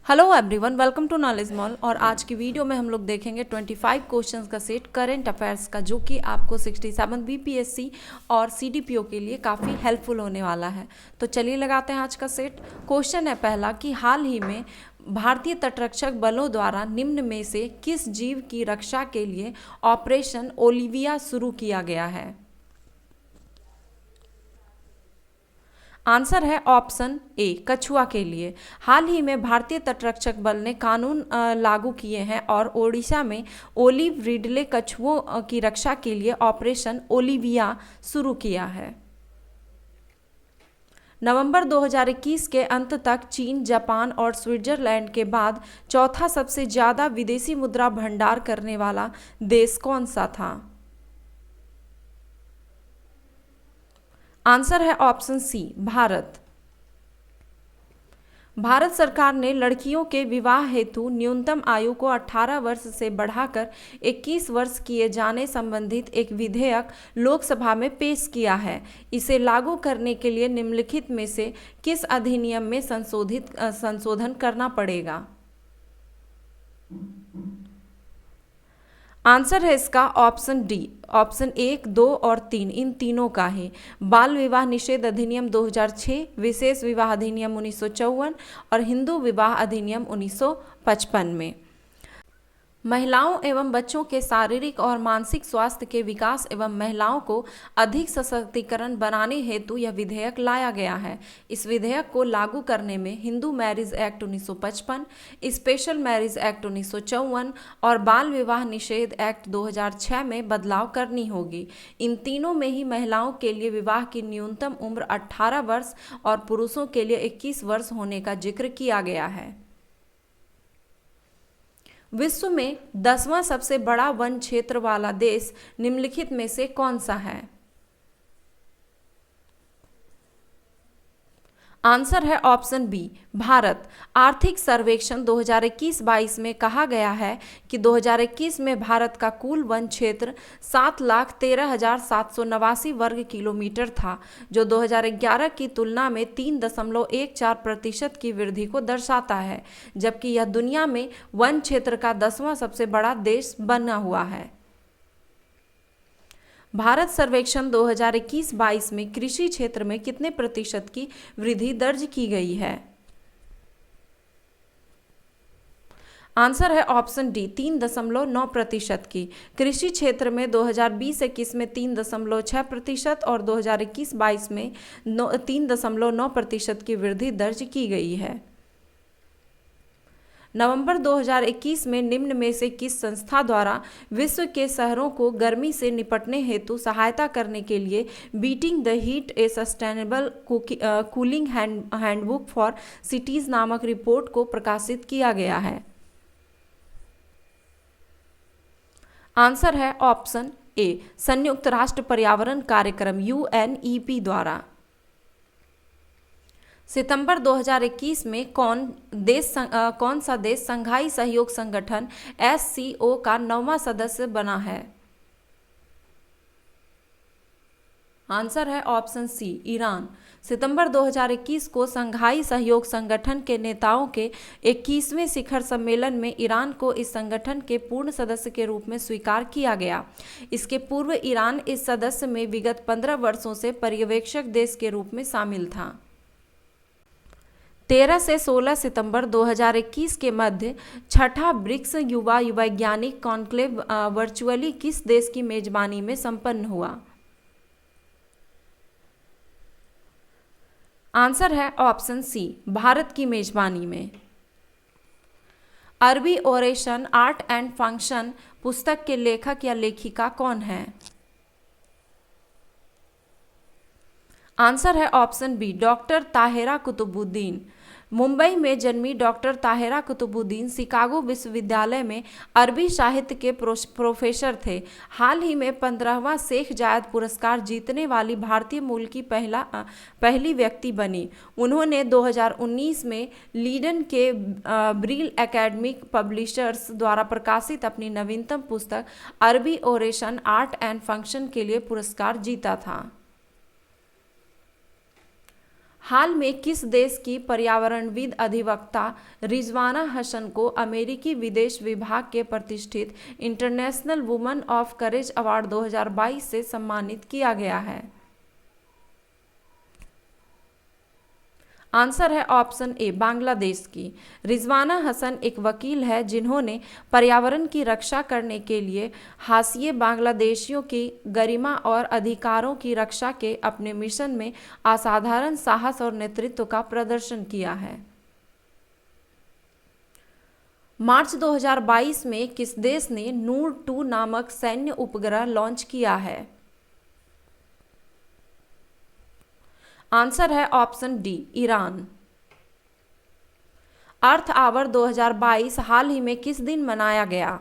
Hello everyone, welcome to knowledge mall. और आज की वीडियो में हम लोग देखेंगे 25 क्वेश्चंस का सेट करंट अफेयर्स का, जो कि आपको 67 बीपीएससी और सीडीपीओ के लिए काफ़ी हेल्पफुल होने वाला है। तो चलिए लगाते हैं आज का सेट। क्वेश्चन है पहला कि हाल ही में भारतीय तटरक्षक बलों द्वारा निम्न में से किस जीव की रक्षा के लिए ऑपरेशन ओलिविया शुरू किया गया है? आंसर है ऑप्शन ए, कछुआ के लिए। हाल ही में भारतीय तटरक्षक बल ने कानून लागू किए हैं और ओडिशा में ओलिव रिडले कछुओं की रक्षा के लिए ऑपरेशन ओलिविया शुरू किया है। नवंबर 2021 के अंत तक चीन, जापान और स्विट्जरलैंड के बाद चौथा सबसे ज़्यादा विदेशी मुद्रा भंडार करने वाला देश कौन सा था? आंसर है ऑप्शन सी, भारत। भारत सरकार ने लड़कियों के विवाह हेतु न्यूनतम आयु को 18 वर्ष से बढ़ाकर 21 वर्ष किए जाने संबंधित एक विधेयक लोकसभा में पेश किया है। इसे लागू करने के लिए निम्नलिखित में से किस अधिनियम में संशोधन करना पड़ेगा? आंसर है इसका ऑप्शन डी, ऑप्शन 1, 2 और 3, इन तीनों का है। बाल विवाह निषेध अधिनियम 2006, विशेष विवाह अधिनियम 1954 और हिंदू विवाह अधिनियम 1955 में। महिलाओं एवं बच्चों के शारीरिक और मानसिक स्वास्थ्य के विकास एवं महिलाओं को अधिक सशक्तिकरण बनाने हेतु यह विधेयक लाया गया है। इस विधेयक को लागू करने में Hindu marriage act 1955, special marriage act 1954 और बाल विवाह निषेध एक्ट 2006 में बदलाव करनी होगी। इन तीनों में ही महिलाओं के लिए विवाह की न्यूनतम उम्र 18 वर्ष और पुरुषों के लिए 21 वर्ष होने का जिक्र किया गया है। विश्व में 10वां सबसे बड़ा वन क्षेत्र वाला देश निम्नलिखित में से कौन सा है? आंसर है ऑप्शन बी, भारत। आर्थिक सर्वेक्षण 2021-22 में कहा गया है कि 2021 में भारत का कुल वन क्षेत्र 7,13,789 वर्ग किलोमीटर था, जो 2011 की तुलना में 3.14% की वृद्धि को दर्शाता है, जबकि यह दुनिया में वन क्षेत्र का 10वां सबसे बड़ा देश बना हुआ है। भारत सर्वेक्षण 2021-22 में कृषि क्षेत्र में कितने प्रतिशत की वृद्धि दर्ज की गई है? आंसर है ऑप्शन डी, 3.9% की। कृषि क्षेत्र में 2020-21 में 3.6% और 2021-22 में 3.9% की वृद्धि दर्ज की गई है। नवंबर 2021 में निम्न में से किस संस्था द्वारा विश्व के शहरों को गर्मी से निपटने हेतु सहायता करने के लिए beating the heat A sustainable cooling handbook for cities नामक रिपोर्ट को प्रकाशित किया गया है? आंसर है ऑप्शन ए, संयुक्त राष्ट्र पर्यावरण कार्यक्रम UNEP द्वारा। सितंबर 2021 में कौन सा देश संघाई सहयोग संगठन SCO का 9वां सदस्य बना है? आंसर है ऑप्शन सी, ईरान। सितंबर 2021 को संघाई सहयोग संगठन के नेताओं के 21वें शिखर सम्मेलन में ईरान को इस संगठन के पूर्ण सदस्य के रूप में स्वीकार किया गया। इसके पूर्व ईरान इस सदस्य में विगत 15 वर्षों से पर्यवेक्षक देश के रूप में शामिल था। 13 से 16 सितंबर 2021 के मध्य छठा ब्रिक्स युवा वैज्ञानिक कॉन्क्लेव वर्चुअली किस देश की मेजबानी में संपन्न हुआ? आंसर है ऑप्शन सी, भारत की मेजबानी में। अरबी ओरेशन आर्ट एंड फंक्शन पुस्तक के लेखक या लेखिका कौन है? आंसर है option B, doctor Tahira Qutbuddin. Mumbai में जन्मी डॉक्टर ताहिरा कुतुबुद्दीन शिकागो विश्वविद्यालय में अरबी साहित्य के प्रोफेसर थे। हाल ही में 15वां शेख जायद पुरस्कार जीतने वाली भारतीय मूल की पहली व्यक्ति बनी। उन्होंने 2019 में लीडन के ब्रिल एकेडमिक पब्लिशर्स द्वारा प्रकाशित अपनी नवीनतम पुस्तक अरबी ओरेशन आर्ट एंड फंक्शन के लिए पुरस्कार जीता था। हाल में किस देश की पर्यावरणविद अधिवक्ता रिजवाना हसन को अमेरिकी विदेश विभाग के प्रतिष्ठित international woman of courage award 2022 से सम्मानित किया गया है? आंसर है ऑप्शन ए, बांग्लादेश की। रिजवाना हसन एक वकील है जिन्होंने पर्यावरण की रक्षा करने के लिए हाशिए बांग्लादेशियों की गरिमा और अधिकारों की रक्षा के अपने मिशन में असाधारण साहस और नेतृत्व का प्रदर्शन किया है। मार्च 2022 में किस देश ने नूर 2 नामक सैन्य उपग्रह लॉन्च किया है? आंसर है option D, Iran. Earth hour 2022 हाल ही में किस दिन मनाया गया?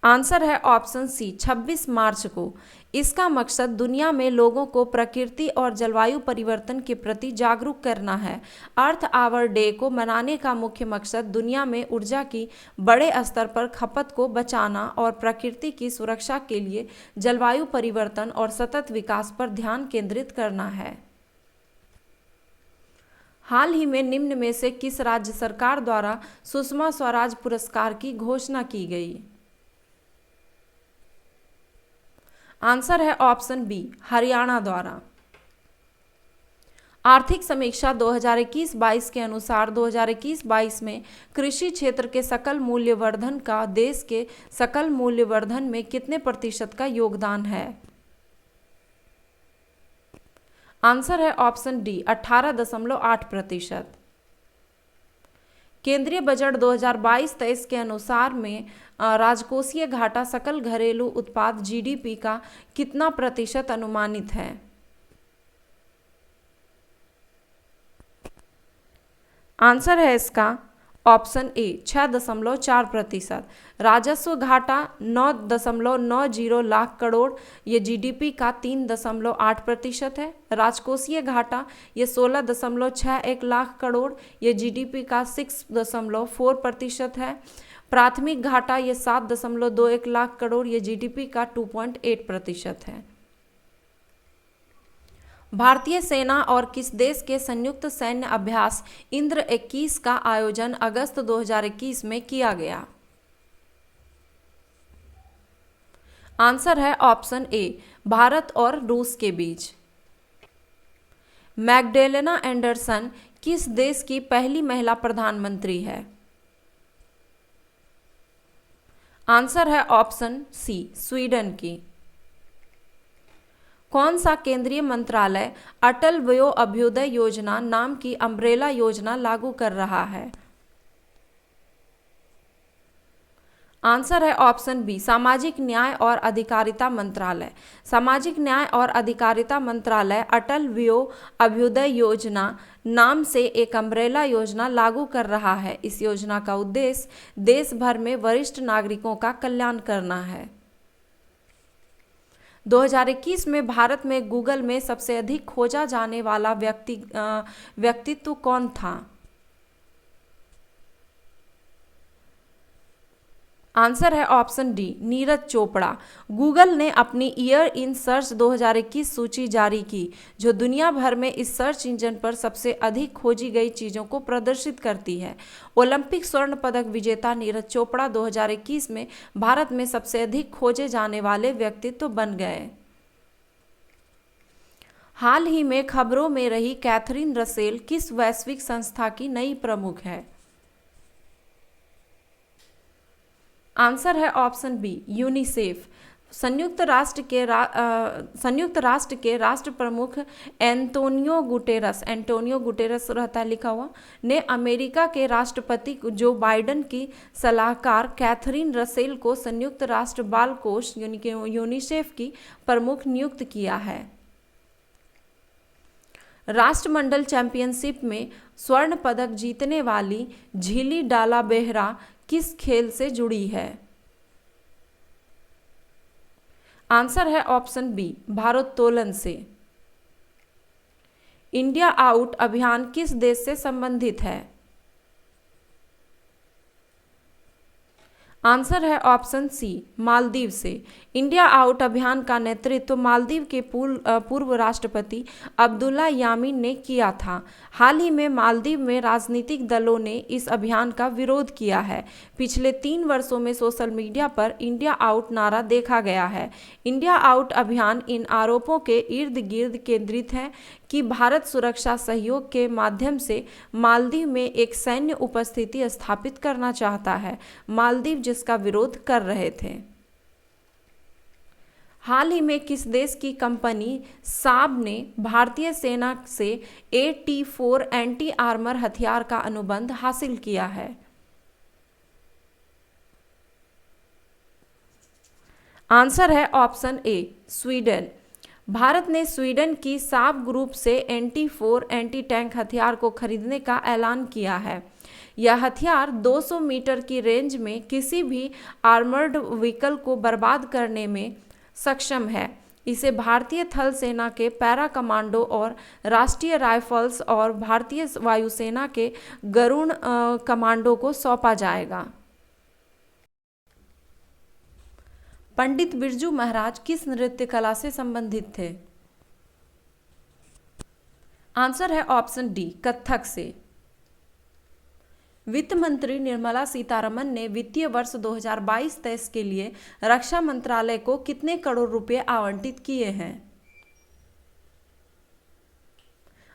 आंसर है ऑप्शन सी, 26 मार्च को। इसका मकसद दुनिया में लोगों को प्रकृति और जलवायु परिवर्तन के प्रति जागरूक करना है। अर्थ आवर डे को मनाने का मुख्य मकसद दुनिया में ऊर्जा की बड़े स्तर पर खपत को बचाना और प्रकृति की सुरक्षा के लिए जलवायु परिवर्तन और सतत विकास पर ध्यान केंद्रित करना है। हाल ही में निम्न में से किस राज्य सरकार द्वारा सुषमा स्वराज पुरस्कार की घोषणा की गई? आंसर है ऑप्शन बी, हरियाणा द्वारा। आर्थिक समीक्षा 2021-22 के अनुसार 2021-22 में कृषि क्षेत्र के सकल मूल्य वर्धन का देश के सकल मूल्य वर्धन में कितने प्रतिशत का योगदान है? आंसर है ऑप्शन डी, 18.8%। केंद्रीय बजट 2022-23 के अनुसार में राजकोषीय घाटा सकल घरेलू उत्पाद जीडीपी का कितना प्रतिशत अनुमानित है? आंसर है इसका ऑप्शन ए, 6.4%। राजस्व घाटा 9.90 लाख करोड़, ये जीडीपी का 3.8% है। राजकोषीय घाटा ये 16.61 लाख करोड़, ये जीडीपी का 6.4% है। प्राथमिक घाटा ये 7.21 लाख करोड़, ये जीडीपी का 2.8% है। भारतीय सेना और किस देश के संयुक्त सैन्य अभ्यास इंद्र 21 का आयोजन अगस्त 2021 में किया गया? आंसर है ऑप्शन ए, भारत और रूस के बीच। मैग्डेलेना एंडरसन किस देश की पहली महिला प्रधानमंत्री है? आंसर है ऑप्शन सी, स्वीडन की। कौन सा केंद्रीय मंत्रालय अटल वयो अभ्युदय योजना नाम की अम्ब्रेला योजना लागू कर रहा है? आंसर है ऑप्शन बी, सामाजिक न्याय और अधिकारिता मंत्रालय। सामाजिक न्याय और अधिकारिता मंत्रालय अटल वयो अभ्युदय योजना नाम से एक अम्ब्रेला योजना लागू कर रहा है। इस योजना का उद्देश्य देश भर में वरिष्ठ नागरिकों का कल्याण करना है। 2021 में भारत में गूगल में सबसे अधिक खोजा जाने वाला व्यक्तित्व कौन था? आंसर है option D, Neeraj Chopra. Google ने अपनी ईयर इन सर्च 2021 सूची जारी की, जो दुनिया भर में इस सर्च इंजन पर सबसे अधिक खोजी गई चीज़ों को प्रदर्शित करती है। ओलंपिक स्वर्ण पदक विजेता नीरज चोपड़ा 2021 में भारत में सबसे अधिक खोजे जाने वाले व्यक्तित्व बन गए। हाल ही में खबरों में रही कैथरीन रसेल किस वैश्विक संस्था की नई प्रमुख है? आंसर है ऑप्शन बी, यूनिसेफ। संयुक्त राष्ट्र के राष्ट्र प्रमुख एंटोनियो गुटेरस रहता लिखा हुआ ने अमेरिका के राष्ट्रपति जो बाइडेन की सलाहकार कैथरीन रसेल को संयुक्त राष्ट्र बाल कोष यानी कि यूनिसेफ की प्रमुख नियुक्त किया है। राष्ट्रमंडल चैंपियनशिप में स्वर्ण पदक जीतने वाली झिली डाला बेहरा किस खेल से जुड़ी है? आंसर है ऑप्शन बी, भारोत्तोलन से। इंडिया आउट अभियान किस देश से संबंधित है? आंसर है ऑप्शन सी, मालदीव से। इंडिया आउट अभियान का नेतृत्व मालदीव के पूर्व राष्ट्रपति अब्दुल्ला यामीन ने किया था। हाल ही में मालदीव में राजनीतिक दलों ने इस अभियान का विरोध किया है। पिछले 3 वर्षों में सोशल मीडिया पर इंडिया आउट नारा देखा गया है। इंडिया आउट अभियान इन आरोपों के इर्द गिर्द केंद्रित है कि भारत सुरक्षा सहयोग के माध्यम से मालदीव में एक सैन्य उपस्थिति स्थापित करना चाहता है, मालदीव जिसका विरोध कर रहे थे। हाल ही में किस देश की कंपनी साब ने भारतीय सेना से AT-4 एंटी आर्मर हथियार का अनुबंध हासिल किया है? आंसर है ऑप्शन ए, स्वीडन। भारत ने स्वीडन की साब ग्रुप से AT-4 एंटी टैंक हथियार को खरीदने का ऐलान किया है। यह हथियार 200 मीटर की रेंज में किसी भी आर्मर्ड व्हीकल को बर्बाद करने में सक्षम है। इसे भारतीय थल सेना के पैरा कमांडो और राष्ट्रीय राइफल्स और भारतीय वायुसेना के गरुण कमांडो को सौंपा जाएगा। पंडित बिरजू महाराज किस नृत्य कला से संबंधित थे? आंसर है ऑप्शन डी, कथक से। वित्त मंत्री निर्मला सीतारमण ने वित्तीय वर्ष 2022-23 के लिए रक्षा मंत्रालय को कितने करोड़ रुपए आवंटित किए हैं?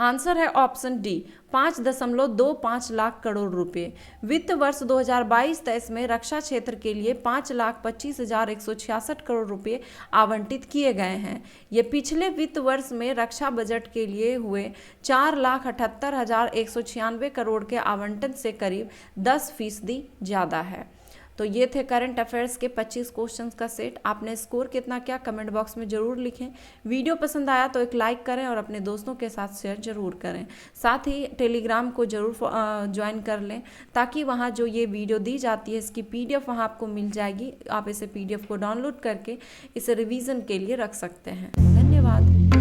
आंसर है ऑप्शन डी, 5.25 लाख करोड़ रुपए। वित्त वर्ष 2022-23 में रक्षा क्षेत्र के लिए 5,25,166 करोड़ रुपए आवंटित किए गए हैं। ये पिछले वित्त वर्ष में रक्षा बजट के लिए हुए 4,78,196 करोड़ के आवंटन से करीब 10% ज़्यादा है। तो ये थे करंट अफेयर्स के 25 क्वेश्चंस का सेट। आपने स्कोर कितना किया कमेंट बॉक्स में ज़रूर लिखें। वीडियो पसंद आया तो एक लाइक करें और अपने दोस्तों के साथ शेयर ज़रूर करें। साथ ही टेलीग्राम को ज़रूर ज्वाइन कर लें ताकि वहाँ जो ये वीडियो दी जाती है इसकी PDF वहाँ आपको मिल जाएगी। आप इसे PDF को डाउनलोड करके इसे रिवीजन के लिए रख सकते हैं। धन्यवाद।